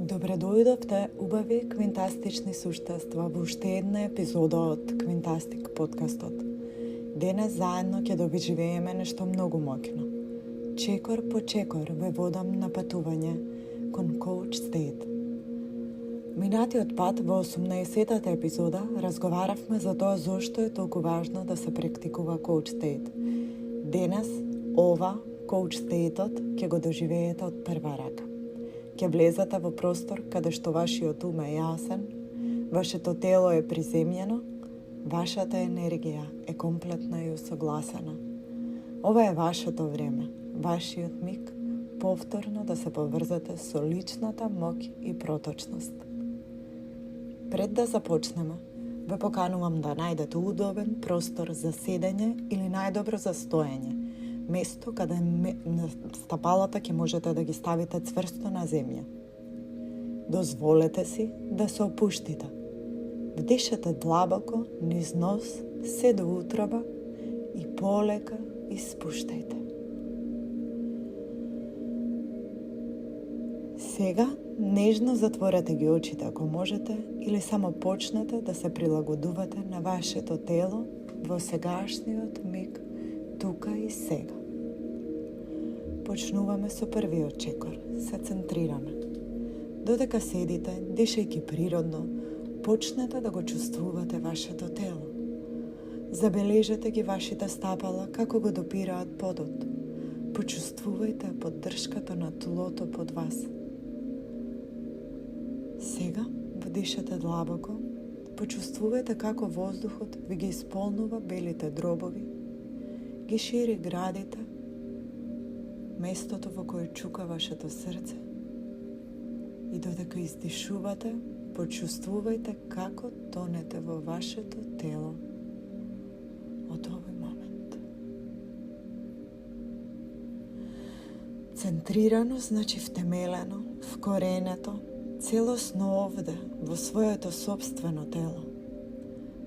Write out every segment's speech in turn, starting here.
Добре дојдовте, убави квинтастични суштества, во уште една епизода од Квинтастик подкастот. Денес заедно ќе довиживееме нешто многу моќно. Чекор по чекор ве водам на патување кон Coach State. Минатиот пат во 18-тата епизода разговаравме за тоа зошто е толку важно да се практикува Coach State. Денес ова Coach State-от ќе го доживеете од прва рака. Ќе влезете во простор каде што вашиот ум е јасен, вашето тело е приземјено, вашата енергија е комплетна и усогласена. Ова е вашето време, вашиот миг, повторно да се поврзате со личната моќ и проточност. Пред да започнеме, ве поканувам да најдете удобен простор за седење или најдобро за стоење, место каде стапалата ќе можете да ги ставите цврсто на земја. Дозволете си да се опуштите. Вдишете длабоко низ нос, се до утроба и полека испуштајте. Сега нежно затворете ги очите ако можете или само почнете да се прилагодувате на вашето тело во сегашниот миг, тука и сега. Почнуваме со првиот чекор, се центрираме. Додека седите, дишајќи природно, почнете да го чувствувате вашето тело. Забележете ги вашите стапала како го допираат подот. Почувствувајте поддршката на тлото под вас. Сега вдишете длабоко, почувствувајте како воздухот ви ги исполнува белите дробови, ги шири градите, местото во кое чука вашето срце и додека издишувате, почувствувајте како тонете во вашето тело од овој момент. Центрирано значи втемелено, вкоренето, целосно овде, во своето собствено тело.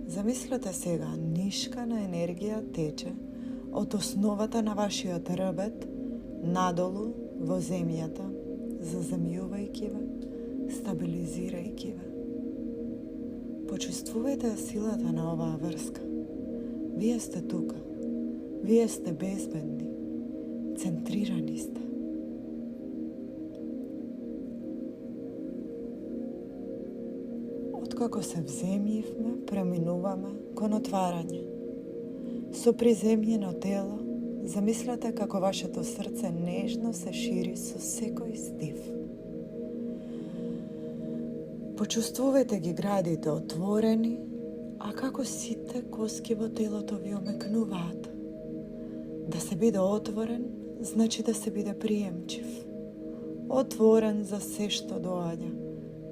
Замислете сега, нишка на енергија тече од основата на вашиот рбет надолу во земјата, заземјувајќи ве, стабилизирајќи ве. Почувствувајте силата на оваа врска. Вие сте тука. Вие сте безбедни. Центрирани сте. Откако се вземјивме, преминуваме кон отварање. Со приземјено тело, замислете како вашето срце нежно се шири со секој здив. Почувствувајте ги градите отворени, а како сите коски во телото ви омекнуваат. Да се биде отворен, значи да се биде приемчив. Отворен за се што доаѓа,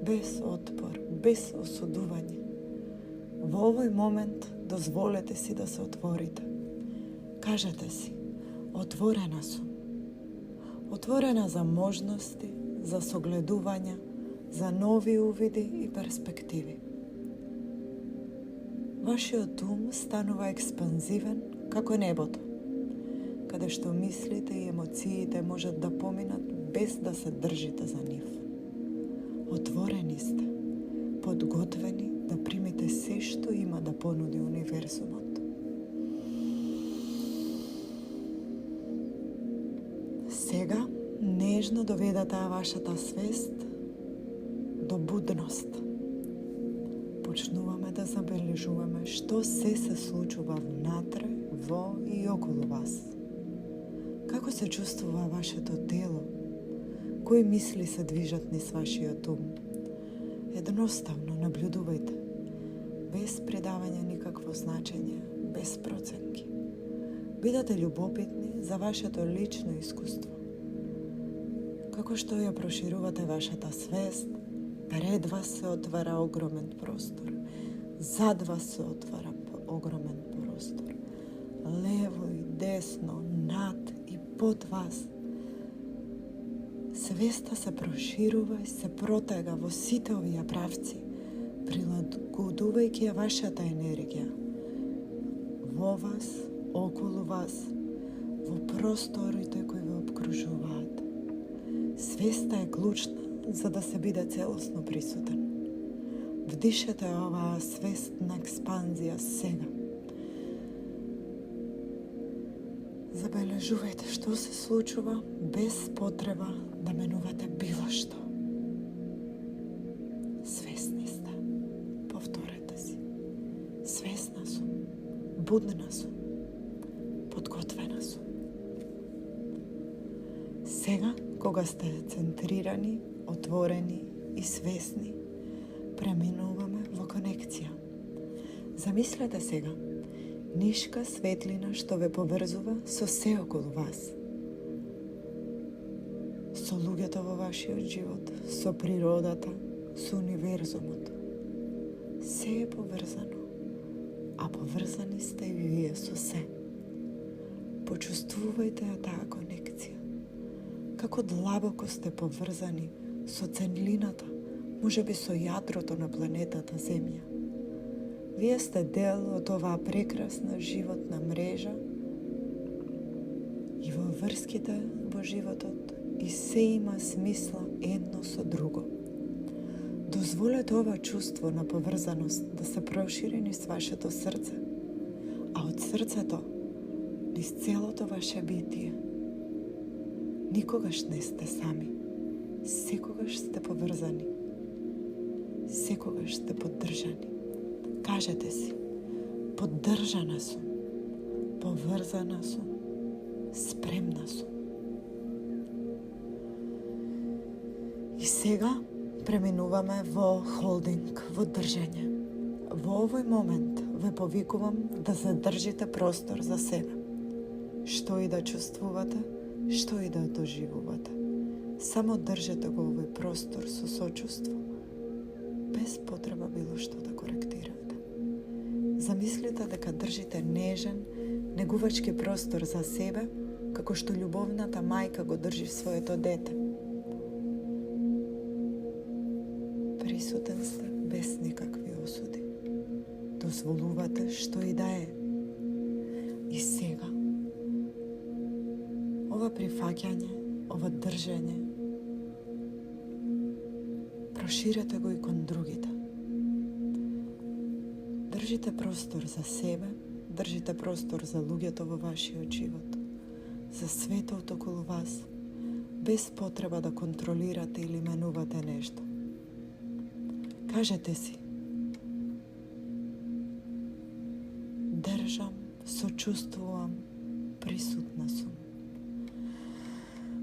без отпор, без осудување. Во овој момент дозволете си да се отворите. Кажете си, отворена сум. Отворена за можности, за согледувања, за нови увиди и перспективи. Вашиот ум станува експанзивен како небото, каде што мислите и емоциите можат да поминат без да се држите за нив. Отворени сте, подготвени да примите се што има да понуди универзумот. Сега нежно доведете вашата свест до будност. Почнуваме да забележуваме што се случува внатре, во и околу вас. Како се чувствува вашето тело? Кои мисли се движат низ вашиот ум? Едноставно наблюдувајте, без придавање никакво значење, без проценки. Бидете љубопитни за вашето лично искуство. Како што ја проширувате вашата свест, пред вас се отвара огромен простор, зад вас се отвара огромен простор, лево и десно, над и под вас. Свеста се проширува и се протега во сите овие правци, прилагодувајќи ја вашата енергија. Во вас, околу вас, во просторите кои ве обкружуваат. Свеста е клучна за да се биде целосно присутен. Вдишете оваа свестна експанзија сега. Забележувајте што се случува без потреба да менувате било што. Свесни сте. Повторете си. Свесна сум. Будна сум. Подготвена сум. Сега, кога сте центрирани, отворени и свесни, преминуваме во конекција. Замислете сега нишка светлина што ве поврзува со се околу вас. Со луѓето во вашиот живот, со природата, со универзумот. Се е поврзано, а поврзани сте и вие со се. Почувствувајте ја таа конекција. Како длабоко сте поврзани со ценлината, можеби со јадрото на планетата Земја. Вие сте дел од оваа прекрасна животна мрежа и во врските во животот и се има смисла едно со друго. Дозволете ова чувство на поврзаност да се прошири низ вашето срце, а од срцето низ целото ваше битие. Никогаш не сте сами, секогаш сте поврзани, секогаш сте поддржани. Кажете си, поддржана сум, поврзана сум, спремна сум. И сега преминуваме во холдинг, во држење. Во овој момент ве повикувам да задржите простор за себе. Што и да чувствувате, што и да доживувате. Само држете го овој простор со сочувство, без потреба било што да коректирате. Замислите дека држите нежен, негувачки простор за себе, како што љубовната мајка го држи своето дете. Присутен сте без никакви осуди. Дозволувате што и да е. И сега, ова прифаќање, ова држење, проширете го и кон другите. Држите простор за себе, држите простор за луѓето во вашиот живот, за светот околу вас, без потреба да контролирате или менувате нешто. Кажете си: држам, сочувствувам, присутна сум.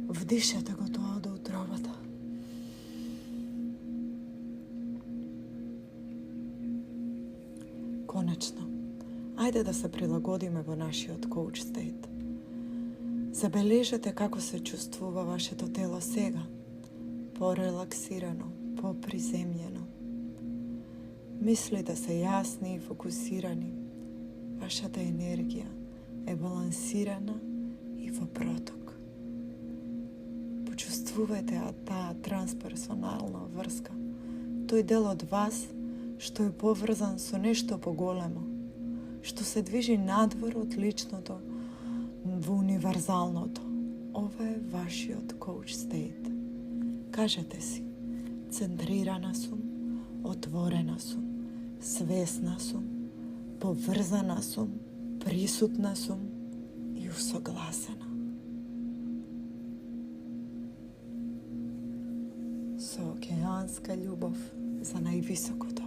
Вдишете го тоа до утробата. Конечно, ајде да се прилагодиме во нашиот коуч стейт. Забележете како се чувствува вашето тело сега, порелаксирано, поприземljeno. Мислите се јасни и фокусирани. Вашата енергија е балансирана и во проток. Почувствувајте таа трансперсонална врска. Тој дел од вас што е поврзан со нешто поголемо, што се движи надвор од личното во универзалното. Ова е вашиот коуч стейт. Кажете си: центрирана сум, отворена сум, свесна сум, поврзана сум, присутна сум и усогласена. Со океанска љубов за највисокото.